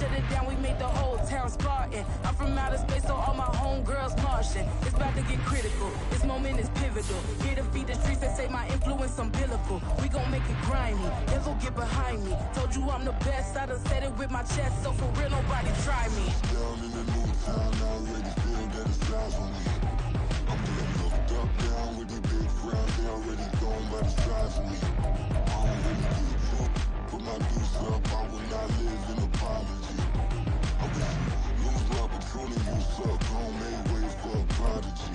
shut it down, we made the whole town Spartan. I'm from outer space, so all my homegirls Martian. It's about to get critical, this moment is pivotal. Here to feed the streets and say my influence umbilical. We gon' make it grimy, never get behind me. Told you I'm the best, I done said it with my chest, so for real, nobody try me. Down in the new town, I already feel that it's eyes on me. I'm getting looked up, down with the big crowd, they already gone by the size of me. I don't really give a fuck, put my deuce up, I will not live in apology. I wish you lose my patrolling, you suck, home made way for a prodigy.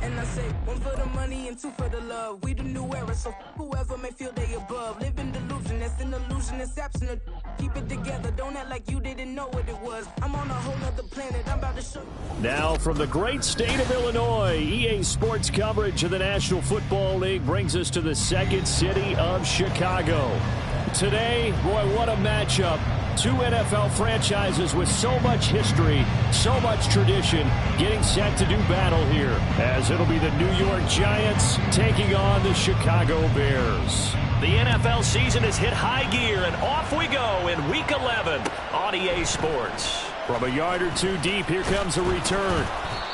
And I say, one for the money and two for the love. We the new era, so whoever may feel they above. Live in delusion, that's an illusion, it's absent. Keep it together, don't act like you didn't know what it was. I'm on a whole nother planet, I'm about to show you. Now from the great state of Illinois, EA Sports coverage of the National Football League brings us to the second city of Chicago. Today, boy, what a matchup. Two NFL franchises with so much history, so much tradition, getting set to do battle here, as it'll be the New York Giants taking on the Chicago Bears. The NFL season has hit high gear, and off we go in Week 11 on EA Sports. From a yard or two deep, here comes a return.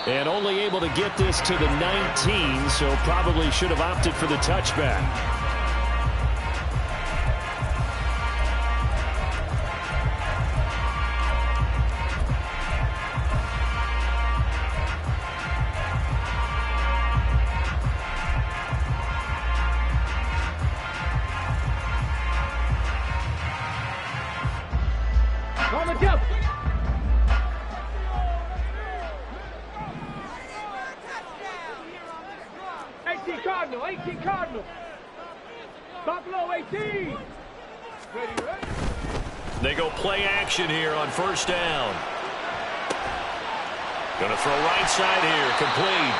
And only able to get this to the 19, so probably should have opted for the touchback. They go play action here on first down. Going to throw right side here, complete.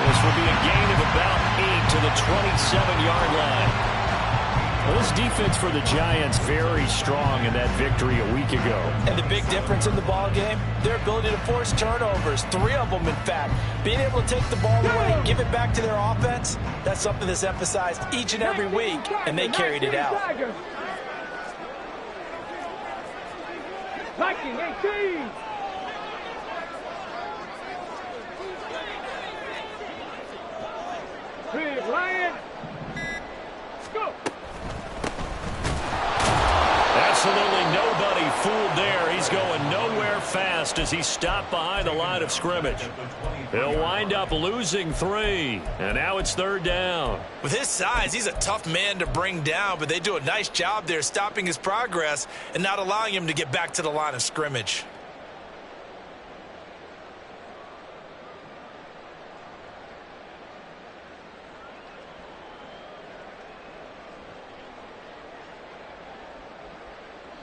This will be a gain of about 8 to the 27-yard line. Well, this defense for the Giants very strong in that victory a week ago. And the big difference in the ball game, their ability to force turnovers, 3 of them in fact. Being able to take the ball away and give it back to their offense, that's something that's emphasized each and every week, and they carried it out. Viking 18. Big Lion. Go. Absolutely nobody fooled there. He's going nowhere fast as he stopped behind the line of scrimmage. He'll wind up losing 3, and now it's third down. With his size, he's a tough man to bring down, but they do a nice job there stopping his progress and not allowing him to get back to the line of scrimmage.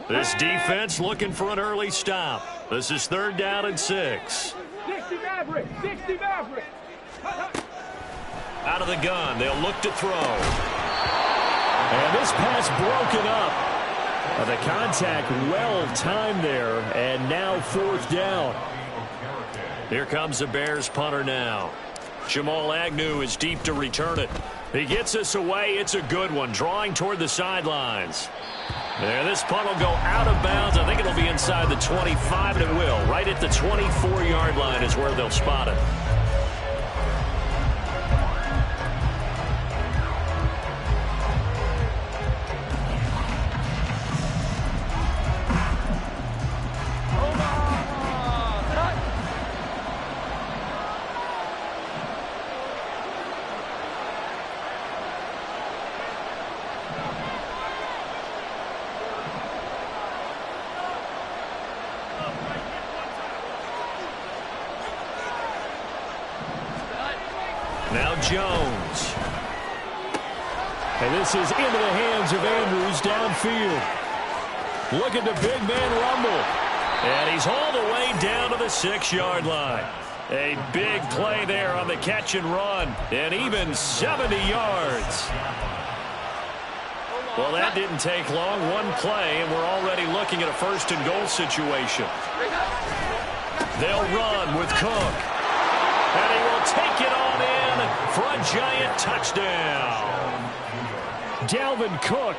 This defense looking for an early stop. This is third down and 6. 60 Maverick, 60 Maverick. Out of the gun, they'll look to throw. And this pass broken up. The contact well timed there, and now fourth down. Here comes the Bears punter now. Jamal Agnew is deep to return it. He gets this away. It's a good one, drawing toward the sidelines. There, this punt will go out of bounds. I think it'll be inside the 25, and it will. Right at the 24-yard line is where they'll spot it. Now Jones. And this is into the hands of Andrews downfield. Look at the big man rumble. And he's all the way down to the 6-yard line. A big play there on the catch and run. And even 70 yards. Well, that didn't take long. One play, and we're already looking at a first and goal situation. They'll run with Cook. And he will take it on in for a Giant touchdown. Dalvin Cook.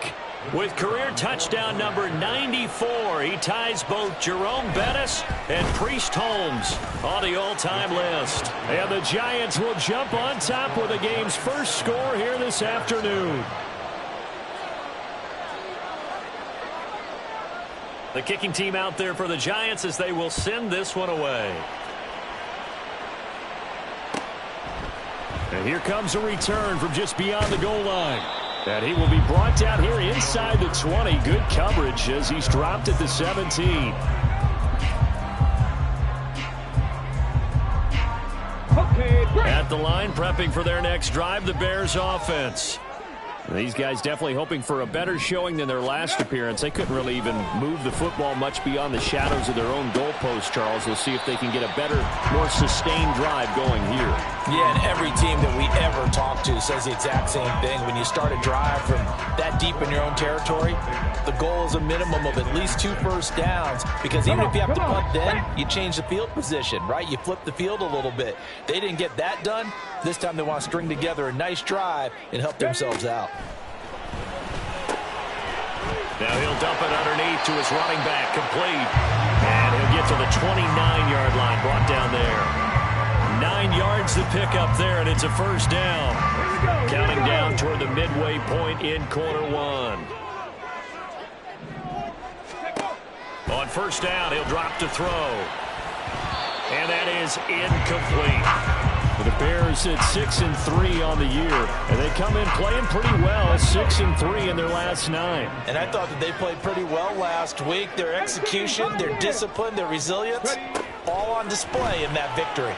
With career touchdown number 94, he ties both Jerome Bettis and Priest Holmes on the all-time list. And the Giants will jump on top with the game's first score here this afternoon. The kicking team out there for the Giants as they will send this one away. And here comes a return from just beyond the goal line. And he will be brought down here inside the 20. Good coverage as he's dropped at the 17. At the line, prepping for their next drive, the Bears offense. These guys definitely hoping for a better showing than their last appearance. They couldn't really even move the football much beyond the shadows of their own goalpost, Charles. They'll see if they can get a better, more sustained drive going here. Yeah, and every team that we ever talk to says the exact same thing. When you start a drive from that deep in your own territory, the goal is a minimum of at least 2 first downs, because even if you have to punt then, you change the field position, right? You flip the field a little bit. They didn't get that done. This time they want to string together a nice drive and help themselves out. Now he'll dump it underneath to his running back, complete. And he'll get to the 29-yard line, brought down there. 9 yards to pick up there, and it's a first down. Counting down toward the midway point in quarter one. On first down, he'll drop to throw. And that is incomplete. The Bears at 6-3 on the year, and they come in playing pretty well, 6-3 in their last 9. And I thought that they played pretty well last week. Their execution, their discipline, their resilience, all on display in that victory.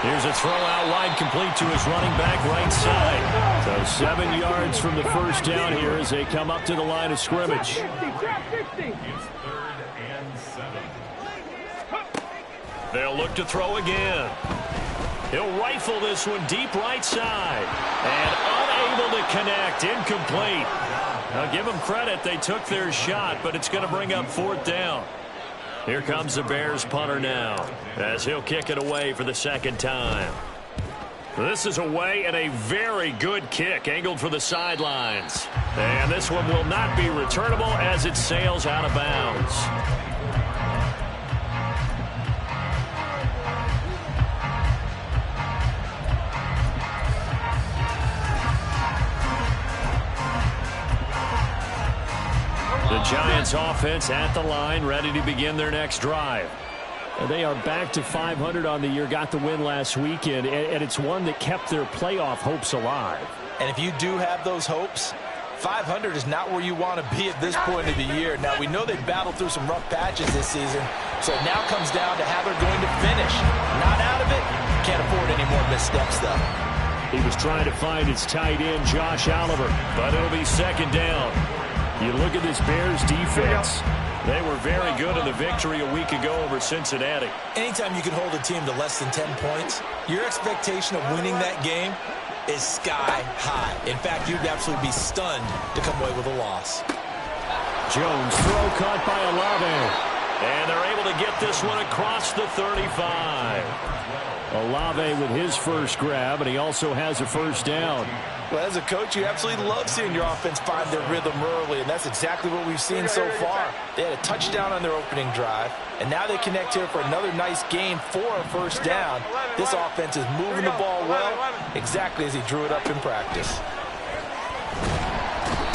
Here's a throw out wide, complete to his running back right side. So 7 yards from the first down here as they come up to the line of scrimmage. They'll look to throw again. He'll rifle this one deep right side. And unable to connect. Incomplete. Now give them credit. They took their shot, but it's going to bring up 4th down. Here comes the Bears punter now, as he'll kick it away for the second time. This is away, and a very good kick angled for the sidelines. And this one will not be returnable as it sails out of bounds. The Giants offense at the line, ready to begin their next drive. They are back to 500 on the year, got the win last weekend, and it's one that kept their playoff hopes alive. And if you do have those hopes, 500 is not where you want to be at this point of the year. Now, we know they've battled through some rough patches this season, so it now comes down to how they're going to finish. Not out of it, can't afford any more missteps, though. He was trying to find his tight end, Josh Oliver, but it'll be second down. You look at this Bears defense. They were very good in the victory a week ago over Cincinnati. Anytime you can hold a team to less than 10 points, your expectation of winning that game is sky high. In fact, you'd absolutely be stunned to come away with a loss. Jones, throw caught by Olave. And they're able to get this one across the 35. Olave with his first grab, and he also has a first down. Well, as a coach, you absolutely love seeing your offense find their rhythm early, and that's exactly what we've seen so far. They had a touchdown on their opening drive, and now they connect here for another nice gain for a first down. This offense is moving the ball well, exactly as he drew it up in practice.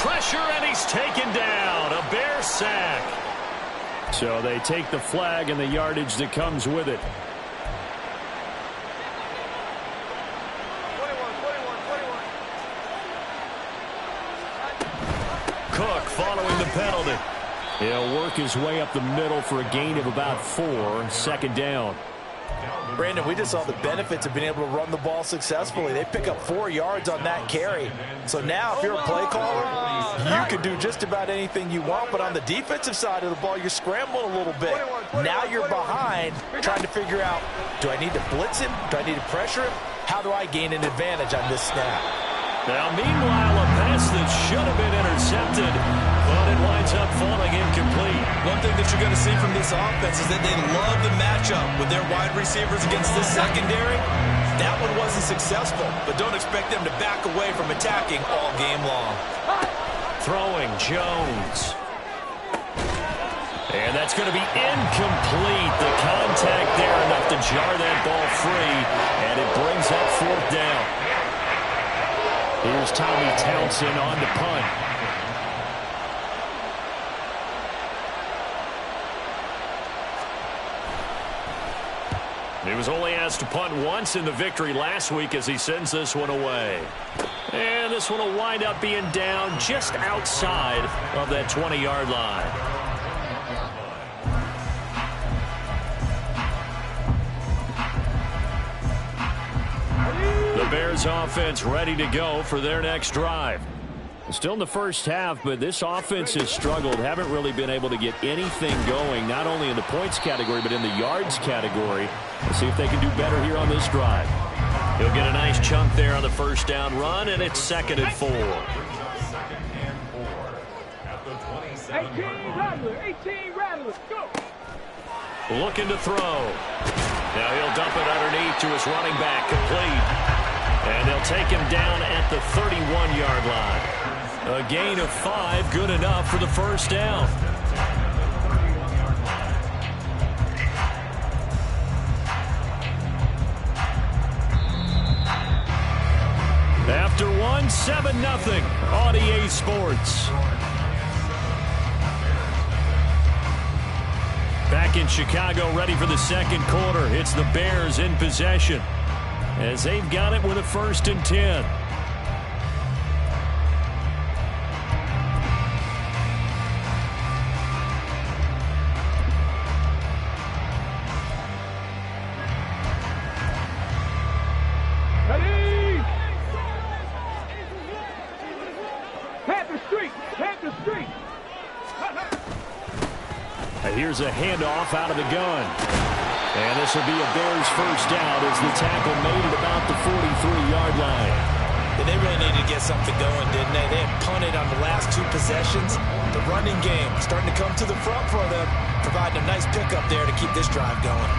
Pressure, and he's taken down. A Bear sack. So they take the flag and the yardage that comes with it. Cook following the penalty. He'll work his way up the middle for a gain of about 4, second down. Brandon, we just saw the benefits of being able to run the ball successfully. They pick up 4 yards on that carry. So now if you're a play caller, you can do just about anything you want. But on the defensive side of the ball, you're scrambling a little bit. Now you're behind trying to figure out, do I need to blitz him? Do I need to pressure him? How do I gain an advantage on this snap? Now, meanwhile, a pass that should have been intercepted, but it winds up falling incomplete. One thing that you're going to see from this offense is that they love the matchup with their wide receivers against this secondary. That one wasn't successful, but don't expect them to back away from attacking all game long. Throwing Jones. And that's going to be incomplete. The contact there enough to jar that ball free, and it brings up 4th down. Here's Tommy Townsend on to punt. He was only asked to punt once in the victory last week as he sends this one away. And this one will wind up being down just outside of that 20-yard line. The Bears offense ready to go for their next drive. Still in the first half, but this offense has struggled. Haven't really been able to get anything going, not only in the points category, but in the yards category. Let's see if they can do better here on this drive. He'll get a nice chunk there on the first down run, and it's 2nd and 4. 18 Rattlers, go! Looking to throw. Now he'll dump it underneath to his running back, complete. And they'll take him down at the 31-yard line. A gain of 5, good enough for the first down. After one, 7-0 on EA Sports. Back in Chicago, ready for the second quarter. It's the Bears in possession, as they've got it with a 1st and 10. Ready! Panther Street! And here's a handoff out of the gun. And this will be a Bears first down as the tackle made it about the 43-yard line. They really needed to get something going, didn't they? They had punted on the last 2 possessions. The running game starting to come to the front for them, providing a nice pickup there to keep this drive going.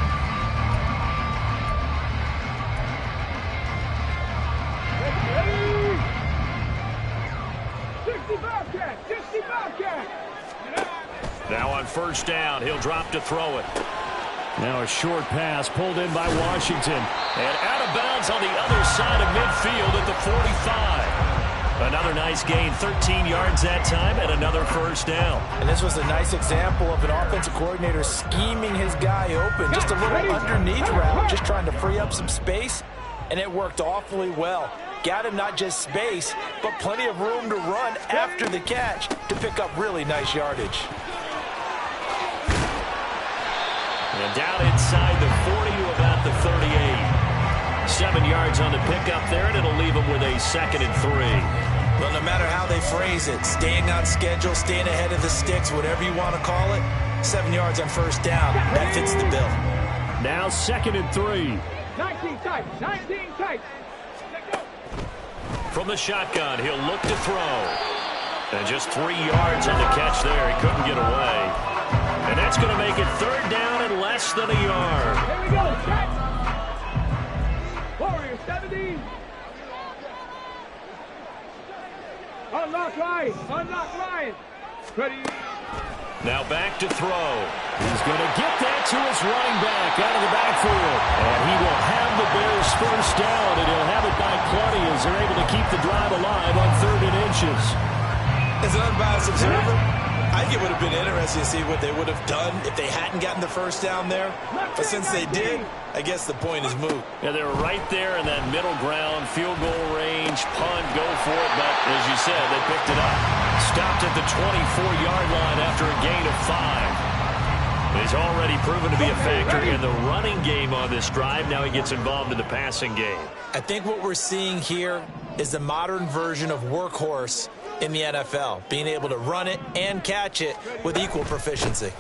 Ready! 60 Bobcat! Now on first down, he'll drop to throw it. Now a short pass pulled in by Washington. And out of bounds on the other side of midfield at the 45. Another nice gain, 13 yards that time, and another first down. And this was a nice example of an offensive coordinator scheming his guy open. Just a little underneath route, just trying to free up some space, and it worked awfully well. Got him not just space, but plenty of room to run after the catch to pick up really nice yardage. And down inside the 40 to about the 38. 7 yards on the pickup there, and it'll leave them with a 2nd and 3. Well, no matter how they phrase it, staying on schedule, staying ahead of the sticks, whatever you want to call it, 7 yards on first down, that fits the bill. Now 2nd and 3. 19 tight. From the shotgun, he'll look to throw. And just 3 yards on the catch there. He couldn't get away. And that's going to make it 3rd down and less than a yard. Here we go, set. Warrior 70. Unlock line. Ready. Now back to throw. He's going to get that to his running back out of the backfield. And he will have the Bears first down, and he'll have it by plenty as they're able to keep the drive alive on 3rd and inches. As an unbiased observer, I think it would have been interesting to see what they would have done if they hadn't gotten the first down there. But since they did, I guess the point is moot. Yeah, they were right there in that middle ground, field goal range, punt, go for it. But as you said, they picked it up. Stopped at the 24-yard line after a gain of 5. He's already proven to be a factor in the running game on this drive. Now he gets involved in the passing game. I think what we're seeing here is the modern version of workhorse in the NFL, being able to run it and catch it with equal proficiency.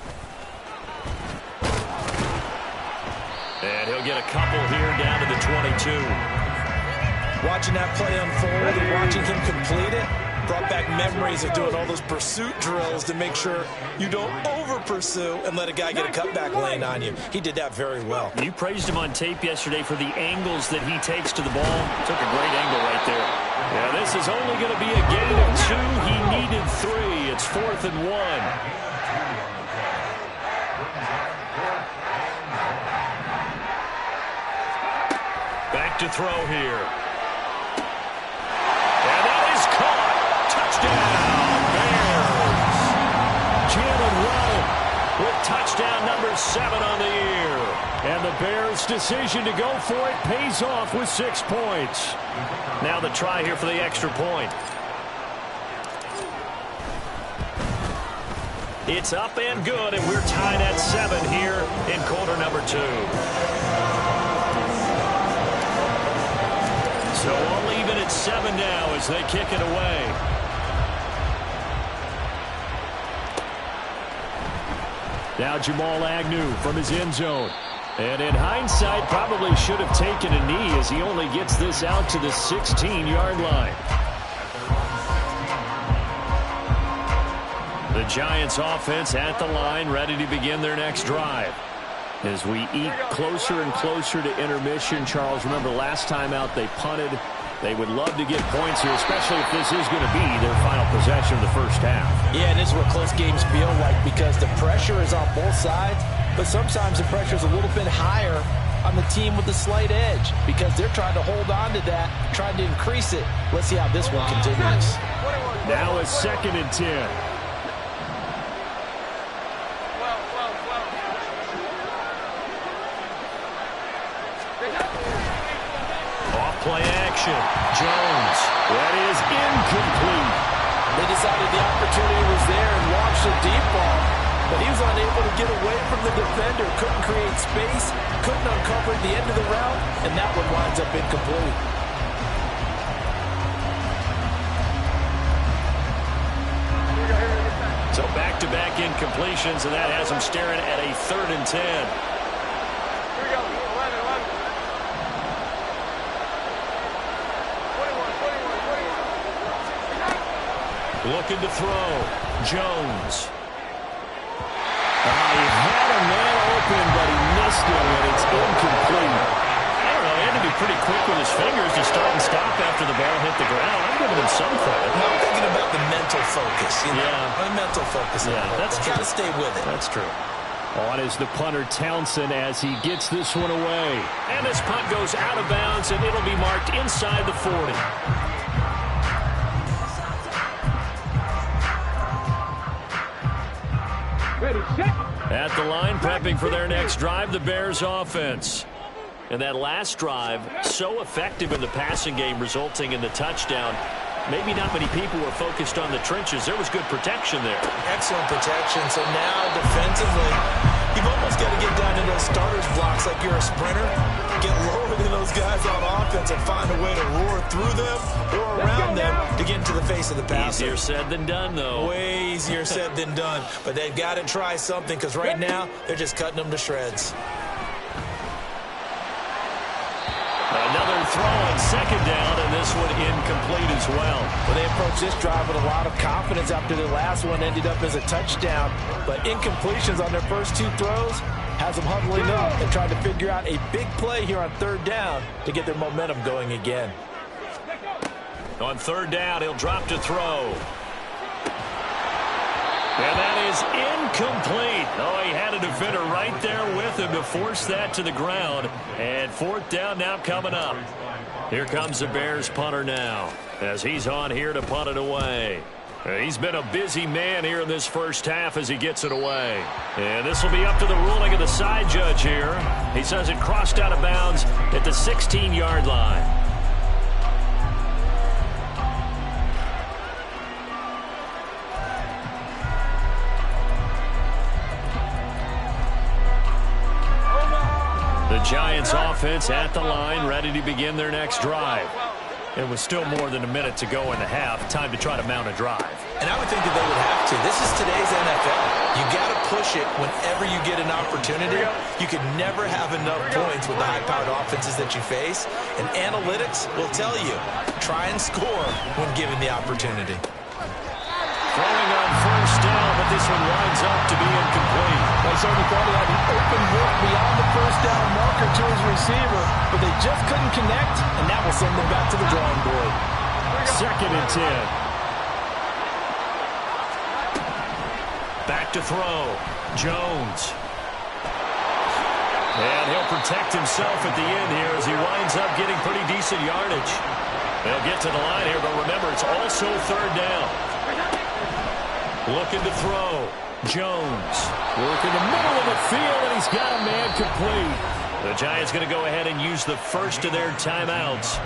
And he'll get a couple here down to the 22. Watching that play unfold and watching him complete it, Brought back memories of doing all those pursuit drills to make sure you don't over-pursue and let a guy get a cutback land on you. He did that very well. You praised him on tape yesterday for the angles that he takes to the ball. Took a great angle right there. Yeah, this is only going to be a gain of 2. He needed 3. It's 4th and 1. Back to throw here. And that is caught. Touchdown, Bears. Jalen Waddle with touchdown number 7 on the year. And the Bears' decision to go for it pays off with 6 points. Now the try here for the extra point. It's up and good, and we're tied at 7 here in quarter number 2. So all even at 7 now as they kick it away. Now Jamal Agnew from his end zone. And in hindsight, probably should have taken a knee as he only gets this out to the 16-yard line. The Giants offense at the line, ready to begin their next drive. As we eke closer and closer to intermission, Charles, remember last time out they punted. They would love to get points here, especially if this is going to be their final possession of the first half. Yeah, and this is what close games feel like because the pressure is on both sides, but sometimes the pressure is a little bit higher on the team with the slight edge because they're trying to hold on to that, trying to increase it. Let's see how this one continues. Now it's 2nd and 10. Play action. Jones. That is incomplete. They decided the opportunity was there and launched a deep ball, but he was unable to get away from the defender, couldn't create space, couldn't uncover the end of the route, and that one winds up incomplete. So back-to-back incompletions, and that has him staring at a 3rd and 10. Looking to throw. Jones. He had a man open, but he missed him, and it's incomplete. I don't know. He had to be pretty quick with his fingers to start and stop after the ball hit the ground. I'm giving him some credit. No, I'm thinking about the mental focus. Yeah. The mental focus. Yeah, that's true. Got to stay with it. That's true. On is the punter Townsend as he gets this one away. And this punt goes out of bounds, and it'll be marked inside the 40. Ready, set. At the line, prepping for their next drive, the Bears offense. And that last drive, so effective in the passing game, resulting in the touchdown. Maybe not many people were focused on the trenches. There was good protection there. Excellent protection. So now defensively, you've almost got to get down to those starters blocks like you're a sprinter. Get lower than those guys on offense and find a way to roar through them or around them to get into the face of the passer. Easier said than done, though. Way easier said than done. But they've got to try something because right now they're just cutting them to shreds. Another throw on 2nd down, and this one incomplete as well. Well, they approached this drive with a lot of confidence after their last one ended up as a touchdown. But incompletions on their first 2 throws has them huddling up and trying to figure out a big play here on 3rd down to get their momentum going again. On 3rd down, he'll drop to throw. And that is incomplete. Oh, he had a defender right there with him to force that to the ground. And 4th down now coming up. Here comes the Bears punter now as he's on here to punt it away. He's been a busy man here in this first half as he gets it away. And this will be up to the ruling of the side judge here. He says it crossed out of bounds at the 16-yard line. The Giants offense at the line, ready to begin their next drive. It was still more than a minute to go in the half. Time to try to mount a drive. And I would think that they would have See, this is today's NFL. You got to push it whenever you get an opportunity. You can never have enough points with the high-powered offenses that you face. And analytics will tell you, try and score when given the opportunity. Throwing on first down, but this one winds up to be incomplete. They certainly thought he had an open look beyond the first down marker to his receiver, but they just couldn't connect, and that will send them back to the drawing board. 2nd and 10. Back to throw. Jones. And he'll protect himself at the end here as he winds up getting pretty decent yardage. They'll get to the line here, but remember, it's also 3rd down. Looking to throw. Jones. Working the middle of the field, and he's got a man complete. The Giants going to go ahead and use the first of their timeouts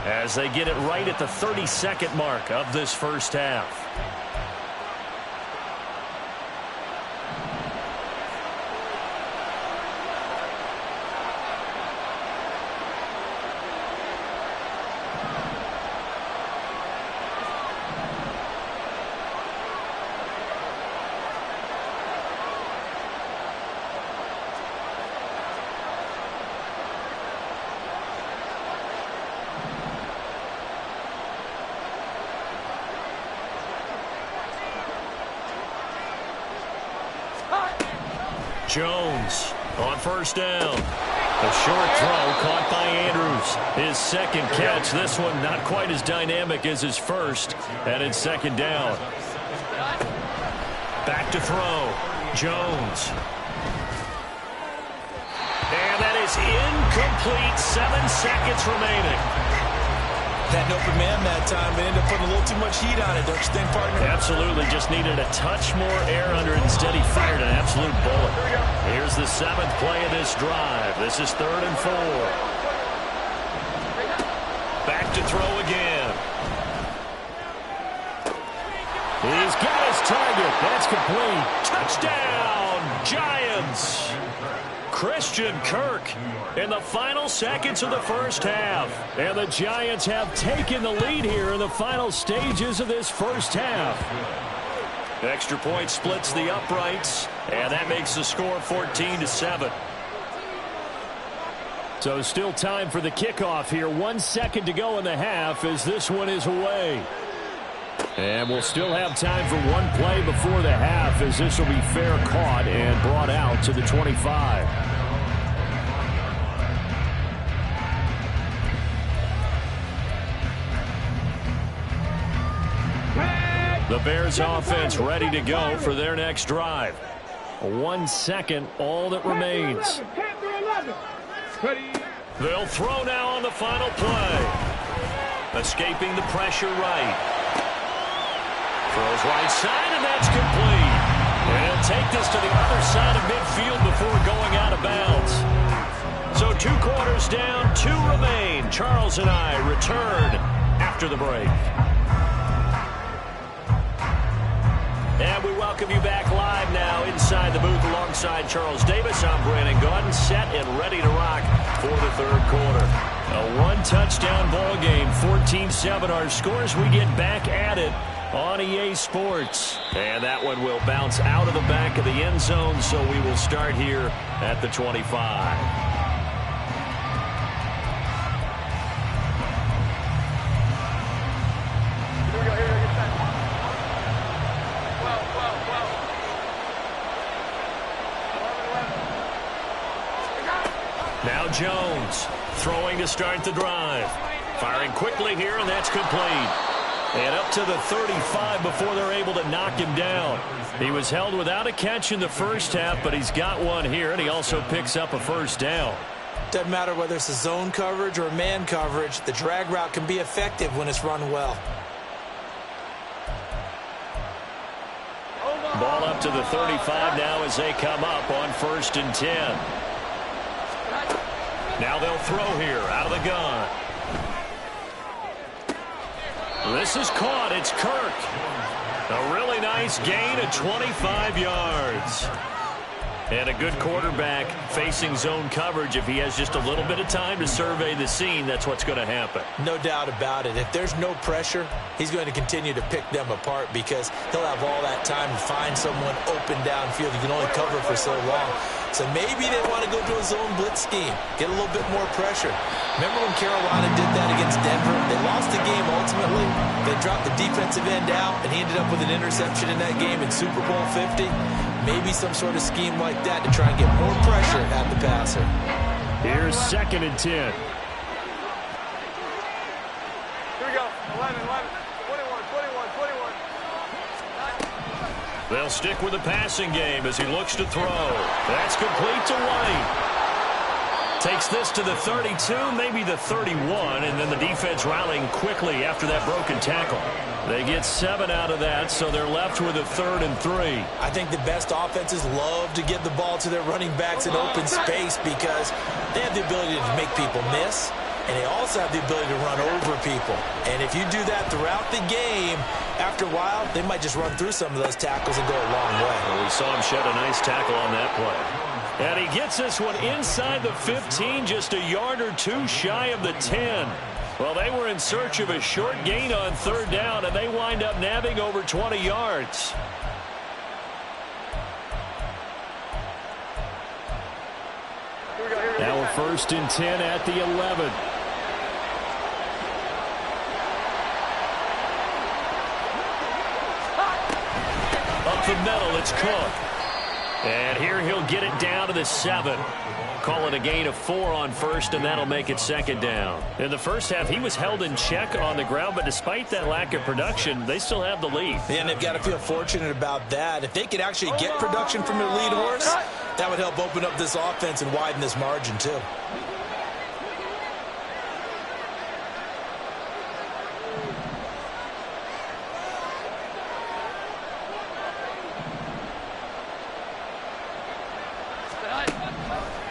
as they get it right at the 32nd mark of this first half. Jones on first down. A short throw caught by Andrews. His 2nd catch. This one not quite as dynamic as his first. And it's 2nd down. Back to throw. Jones. And that is incomplete. 7 seconds remaining. Had an open man that time, but ended up putting a little too much heat on it, don't you think, partner? Absolutely. Just needed a touch more air under it. Instead, he fired an absolute bullet. Here's the 7th play of this drive. This is 3rd and 4. Back to throw again. He's got his target. That's complete. Touchdown, Giants. Christian Kirk in the final seconds of the first half. And the Giants have taken the lead here in the final stages of this first half. Extra point splits the uprights, and that makes the score 14-7. So still time for the kickoff here. 1 second to go in the half as this one is away. And we'll still have time for one play before the half as this will be fair caught and brought out to the 25. The Bears offense ready to go for their next drive. 1 second, all that remains. 10 through 11. They'll throw now on the final play. Escaping the pressure right. Throws right side, and that's complete. And he'll take this to the other side of midfield before going out of bounds. So 2 quarters down, 2 remain. Charles and I return after the break. And we welcome you back live now inside the booth alongside Charles Davis. I'm Brandon Gaudin, set and ready to rock for the 3rd quarter. A 1-touchdown ball game, 14-7 our scores. We get back at it on EA Sports. And that one will bounce out of the back of the end zone, so we will start here at the 25. Now Jones throwing to start the drive. Firing quickly here, and that's complete. And up to the 35 before they're able to knock him down. He was held without a catch in the first half, but he's got one here, and he also picks up a first down. Doesn't matter whether it's a zone coverage or man coverage, the drag route can be effective when it's run well. Ball up to the 35 now as they come up on 1st and 10. Now they'll throw here out of the gun. This is caught. It's Kirk. A really nice gain of 25 yards. And a good quarterback facing zone coverage, if he has just a little bit of time to survey the scene, that's what's going to happen. No doubt about it. If there's no pressure, he's going to continue to pick them apart because he'll have all that time to find someone open downfield. You can only cover for so long. So maybe they want to go to a zone blitz scheme, get a little bit more pressure. Remember when Carolina did that against Denver? They lost the game ultimately. They dropped the defensive end out, and he ended up with an interception in that game in Super Bowl 50. Maybe some sort of scheme like that to try and get more pressure at the passer. Here's 2nd and 10. Here we go. 11, 21, 21. They'll stick with the passing game as he looks to throw. That's complete to White. Takes this to the 32, maybe the 31, and then the defense rallying quickly after that broken tackle. They get 7 out of that, so they're left with a 3rd and 3. I think the best offenses love to get the ball to their running backs in open space because they have the ability to make people miss, and they also have the ability to run over people. And if you do that throughout the game, after a while, they might just run through some of those tackles and go a long way. Well, we saw him shed a nice tackle on that play. And he gets this one inside the 15, just a yard or two shy of the 10. Well, they were in search of a short gain on 3rd down, and they wind up nabbing over 20 yards. Now we're 1st and 10 at the 11. Up the middle, it's Cook. And here he'll get it down to the 7. Call it a gain of 4 on 1st, and that'll make it 2nd down. In the first half, he was held in check on the ground, but despite that lack of production, they still have the lead. And they've got to feel fortunate about that. If they could actually get production from their lead horse, that would help open up this offense and widen this margin too.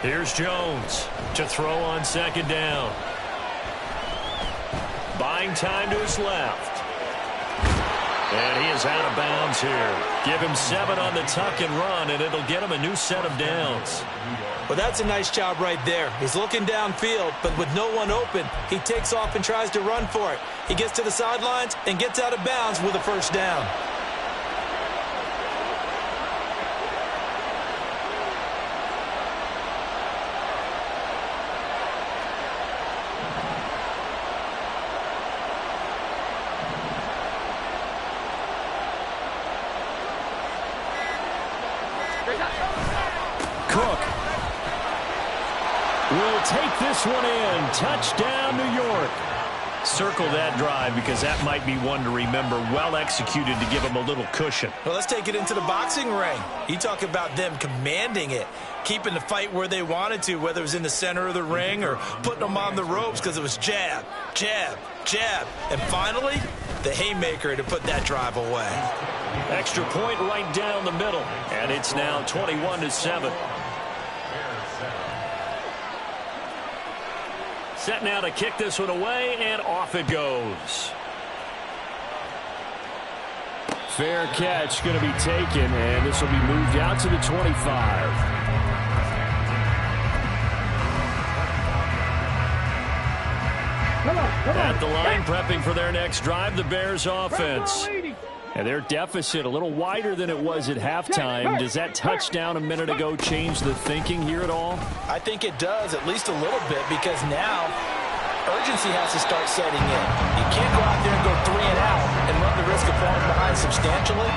Here's Jones to throw on 2nd down. Buying time to his left. And he is out of bounds here. Give him 7 on the tuck and run, and it'll get him a new set of downs. Well, that's a nice job right there. He's looking downfield, but with no one open, he takes off and tries to run for it. He gets to the sidelines and gets out of bounds with a 1st down. Cook will take this one in. Touchdown, New York. Circle that drive because that might be one to remember. Well executed to give him a little cushion. Well, let's take it into the boxing ring. You talk about them commanding it, keeping the fight where they wanted to, whether it was in the center of the ring or putting them on the ropes because it was jab, jab, jab. And finally, the haymaker to put that drive away. Extra point right down the middle. And it's now 21-7. Set now to kick this one away, and off it goes. Fair catch going to be taken, and this will be moved out to the 25. At the line, prepping for their next drive, the Bears offense. And their deficit a little wider than it was at halftime. Does that touchdown a minute ago change the thinking here at all? I think it does, at least a little bit, because now urgency has to start setting in. You can't go out there and go 3 and out and run the risk of falling behind substantially,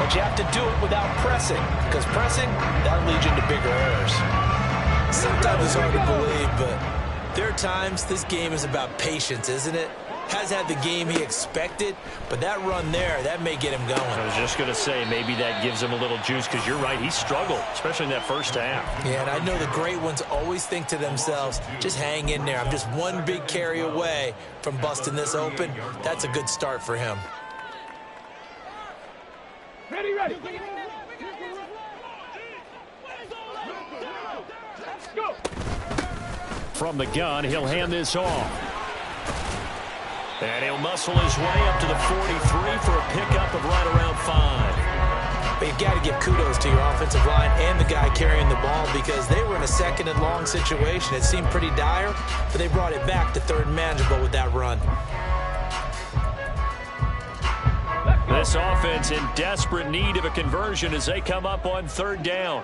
but you have to do it without pressing, because pressing, that'll lead you into bigger errors. Sometimes it's hard to believe, but there are times this game is about patience, isn't it? Has had the game he expected, but that run there, that may get him going. I was just going to say, maybe that gives him a little juice, because you're right, he struggled, especially in that first half. Yeah, and I know the great ones always think to themselves, just hang in there. I'm just one big carry away from busting this open. That's a good start for him. Ready, ready. Go. From the gun, he'll hand this off. And he'll muscle his way up to the 43 for a pickup of right around 5. But you got to give kudos to your offensive line and the guy carrying the ball because they were in a second and long situation. It seemed pretty dire, but they brought it back to third and manageable with that run. This offense in desperate need of a conversion as they come up on third down.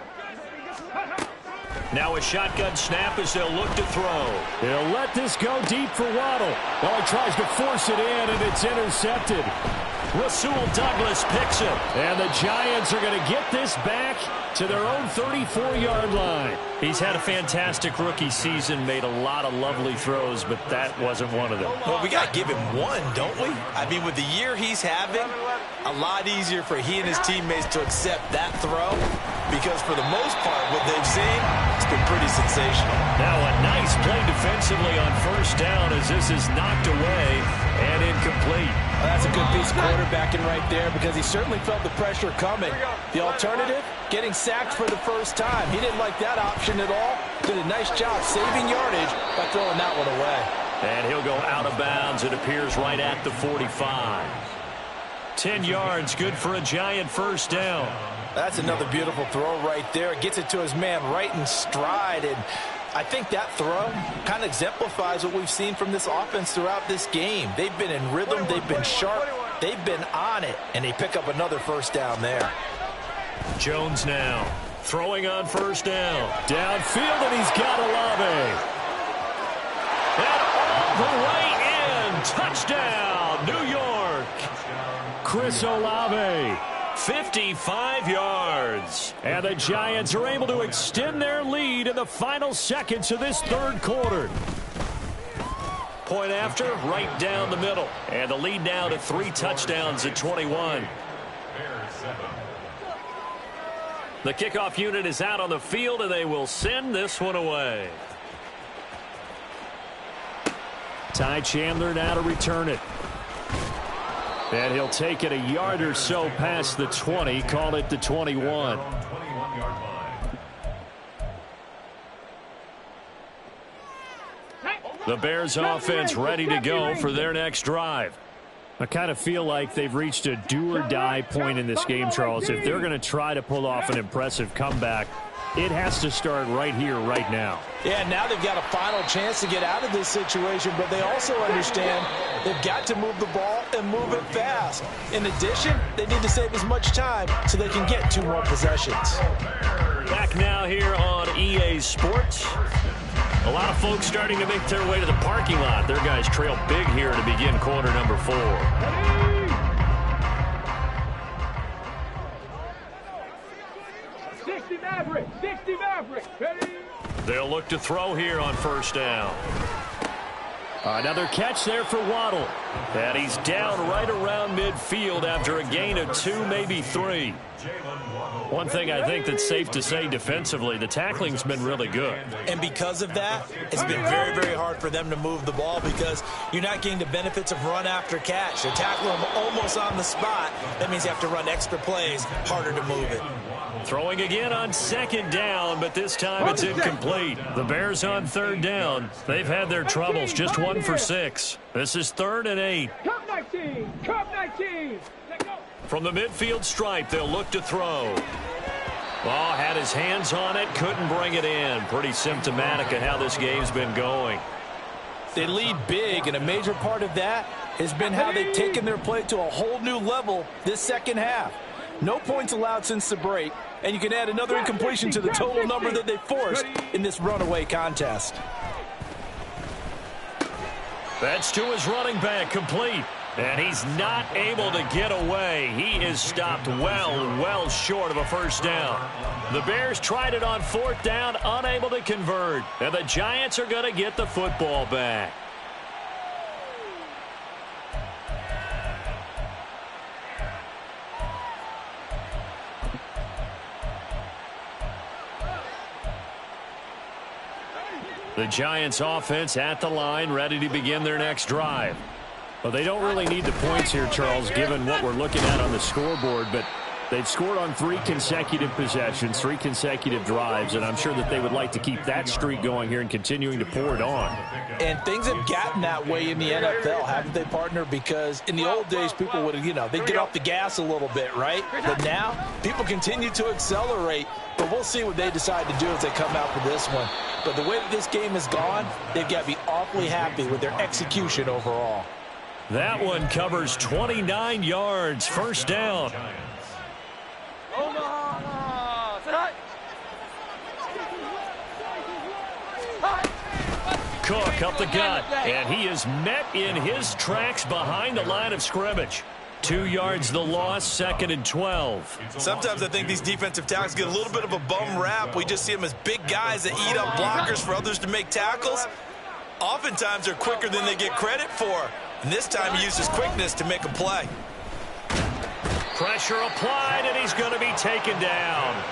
Now a shotgun snap as they'll look to throw. He'll let this go deep for Waddle. Well, he tries to force it in, and it's intercepted. Rasul Douglas picks it. And the Giants are going to get this back to their own 34-yard line. He's had a fantastic rookie season, made a lot of lovely throws, but that wasn't one of them. Well, we got to give him one, don't we? I mean, with the year he's having, a lot easier for he and his teammates to accept that throw because for the most part, what they've seen, it's been pretty sensational. Now a nice play defensively on first down as this is knocked away and incomplete. Well, that's a good piece of quarterbacking right there because he certainly felt the pressure coming. The alternative, getting sacked for the first time. He didn't like that option at all. Did a nice job saving yardage by throwing that one away. And he'll go out of bounds. It appears right at the 45. 10 yards, good for a Giant first down. That's another beautiful throw right there. Gets it to his man right in stride. And I think that throw kind of exemplifies what we've seen from this offense throughout this game. They've been in rhythm. They've been sharp. They've been on it. And they pick up another first down there. Jones now throwing on first down. Downfield, and he's got Olave. And all the way in. Touchdown, New York. Chris Olave. 55 yards. And the Giants are able to extend their lead in the final seconds of this third quarter. Point after, right down the middle. And the lead now to 3 touchdowns at 21. The kickoff unit is out on the field, and they will send this one away. Ty Chandler now to return it. And he'll take it a yard or so past the 20, call it the 21. The Bears offense ready to go for their next drive. I kind of feel like they've reached a do-or-die point in this game, Charles. If they're going to try to pull off an impressive comeback, it has to start right here, right now. Yeah, now they've got a final chance to get out of this situation, but they also understand they've got to move the ball and move it fast. In addition, they need to save as much time so they can get 2 more possessions. Back now here on EA Sports. A lot of folks starting to make their way to the parking lot. Their guys trail big here to begin quarter number 4. 60 Maverick, 60 Maverick, ready? They'll look to throw here on first down. Another catch there for Waddle. And he's down right around midfield after a gain of 2, maybe 3. One thing I think that's safe to say defensively, the tackling's been really good. And because of that, it's been very, very hard for them to move the ball because you're not getting the benefits of run after catch. They're tackling them almost on the spot. That means you have to run extra plays, harder to move it. Throwing again on second down, but this time it's incomplete. The Bears on third down. They've had their troubles, just 1 for 6. This is 3rd and 8. Cup 19, Cup 19. Let go. From the midfield stripe, they'll look to throw. Ball had his hands on it, couldn't bring it in. Pretty symptomatic of how this game's been going. They lead big, and a major part of that has been how they've taken their play to a whole new level this second half. No points allowed since the break, and you can add another incompletion to the total number that they forced in this runaway contest. That's to his running back, complete. And he's not able to get away. He is stopped well short of a first down. The Bears tried it on 4th down, unable to convert. And the Giants are going to get the football back. The Giants offense at the line, ready to begin their next drive. Well, they don't really need the points here, Charles, given what we're looking at on the scoreboard, but They've scored on 3 consecutive possessions, 3 consecutive drives, and I'm sure that they would like to keep that streak going here and continuing to pour it on. And things have gotten that way in the NFL, haven't they, partner? Because in the old days, people would, they'd get off the gas a little bit, right? But now, people continue to accelerate, but we'll see what they decide to do as they come out for this one. But the way that this game has gone, they've got to be awfully happy with their execution overall. That one covers 29 yards, first down. Cook up the gut, and he is met in his tracks behind the line of scrimmage. 2 yards the loss, 2nd and 12. Sometimes I think these defensive tackles get a little bit of a bum rap. We just see them as big guys that eat up blockers for others to make tackles. Oftentimes they're quicker than they get credit for. And this time he used his quickness to make a play. Pressure applied, and he's going to be taken down.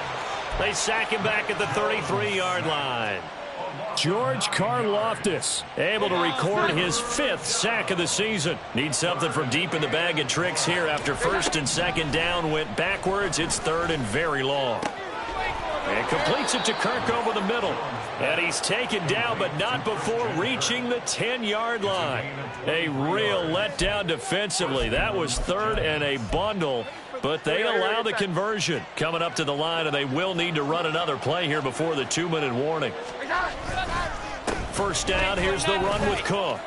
They sack him back at the 33-yard line. George Karlaftis able to record his 5th sack of the season. Needs something from deep in the bag of tricks here after 1st and 2nd down went backwards. It's 3rd and very long. And completes it to Kirk over the middle. And he's taken down, but not before reaching the 10-yard line. A real letdown defensively. That was 3rd and a bundle, but they allow the conversion. Coming up to the line, and they will need to run another play here before the 2-minute warning. First down, here's the run with Cook.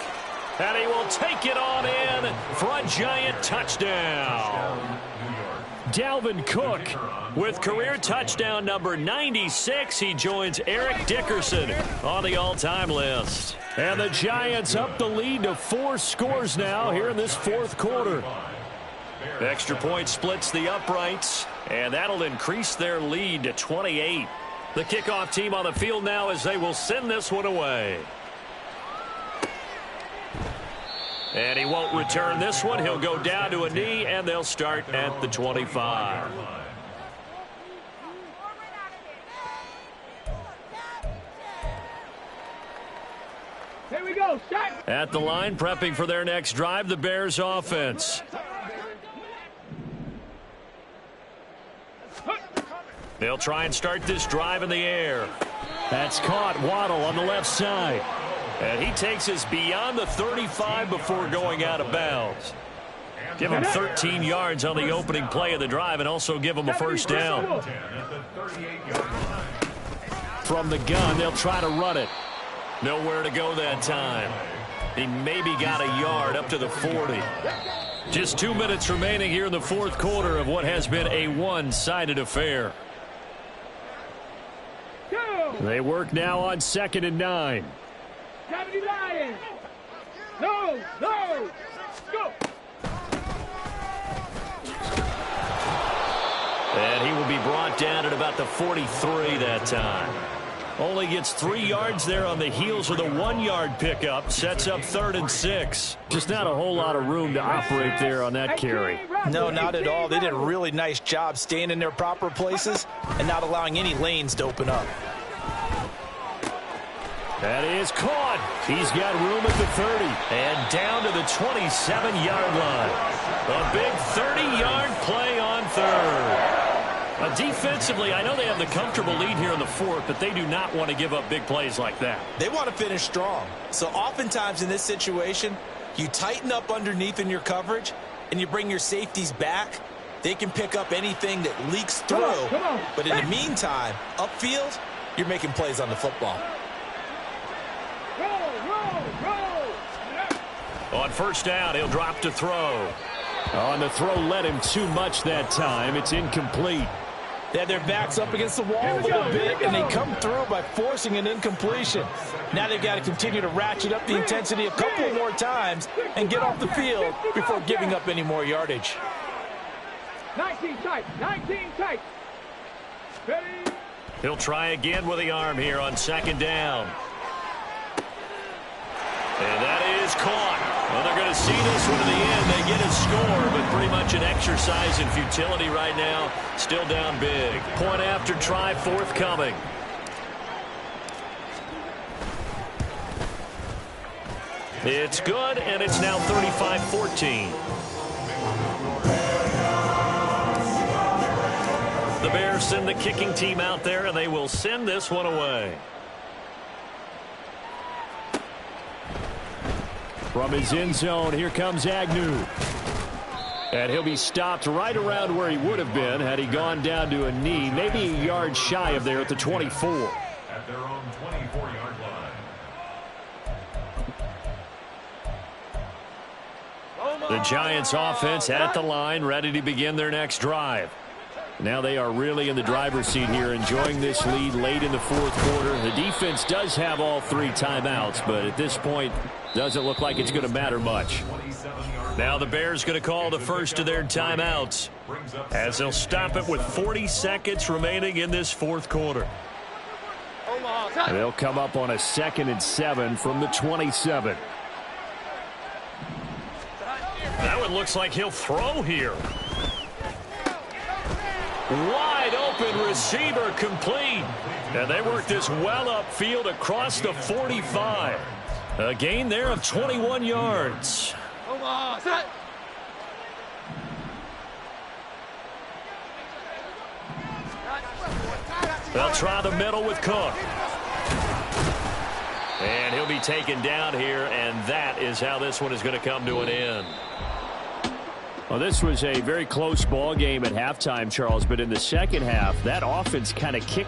And he will take it on in for a giant touchdown. Dalvin Cook with career touchdown number 96. He joins Eric Dickerson on the all-time list. And the Giants up the lead to 4 scores now here in this 4th quarter. Extra point splits the uprights, and that'll increase their lead to 28. The kickoff team on the field now as they will send this one away. And he won't return this one. He'll go down to a knee, and they'll start at the 25. Here we go. Shot. At the line, prepping for their next drive, the Bears offense. They'll try and start this drive in the air. That's caught. Waddle on the left side. And he takes us beyond the 35 before going out of bounds. Give him 13 yards on the opening play of the drive and also give him a first down. From the gun, they'll try to run it. Nowhere to go that time. He maybe got a yard up to the 40. Just 2 minutes remaining here in the 4th quarter of what has been a one-sided affair. They work now on 2nd and 9. Gravity Lions. No, no. Go. And he will be brought down at about the 43 that time. Only gets 3 yards there on the heels of the 1-yard pickup. Sets up 3rd and 6. Just not a whole lot of room to operate there on that carry. No, not at all. They did a really nice job staying in their proper places and not allowing any lanes to open up. That is caught. He's got room at the 30. And down to the 27-yard line. A big 30-yard play on 3rd. Defensively, I know they have the comfortable lead here in the 4th, but they do not want to give up big plays like that. They want to finish strong. So oftentimes in this situation, you tighten up underneath in your coverage, and you bring your safeties back. They can pick up anything that leaks through. Come on. But in the meantime, upfield, you're making plays on the football. Roll. On first down, he'll drop to throw. On the throw, led him too much that time. It's incomplete. They had their backs up against the wall a little bit, and they come through by forcing an incompletion. Now they've got to continue to ratchet up the intensity a couple more times and get off the field before giving up any more yardage. 19 tight. 19 tight. Ready. He'll try again with the arm here on 2nd down. And that is caught. Well, they're going to see this one to the end. They get a score, but pretty much an exercise in futility right now. Still down big. Point after try forthcoming. It's good, and it's now 35-14. The Bears send the kicking team out there, and they will send this one away. From his end zone, here comes Agnew. And he'll be stopped right around where he would have been had he gone down to a knee, maybe a yard shy of there at the 24. At their own 24-yard line. The Giants offense at the line, ready to begin their next drive. Now they are really in the driver's seat here, enjoying this lead late in the fourth quarter. The defense does have all 3 timeouts, but at this point, doesn't look like it's going to matter much. Now the Bears going to call the first of their timeouts as they'll stop it with 40 seconds remaining in this fourth quarter. And they'll come up on a 2nd and 7 from the 27. That one looks like he'll throw here. Wide open receiver complete. And they work this well upfield across the 45. A gain there of 21 yards. They'll try the middle with Cook. And he'll be taken down here, and that is how this one is going to come to an end. Well, this was a very close ball game at halftime, Charles, but in the second half, that offense kind of kicked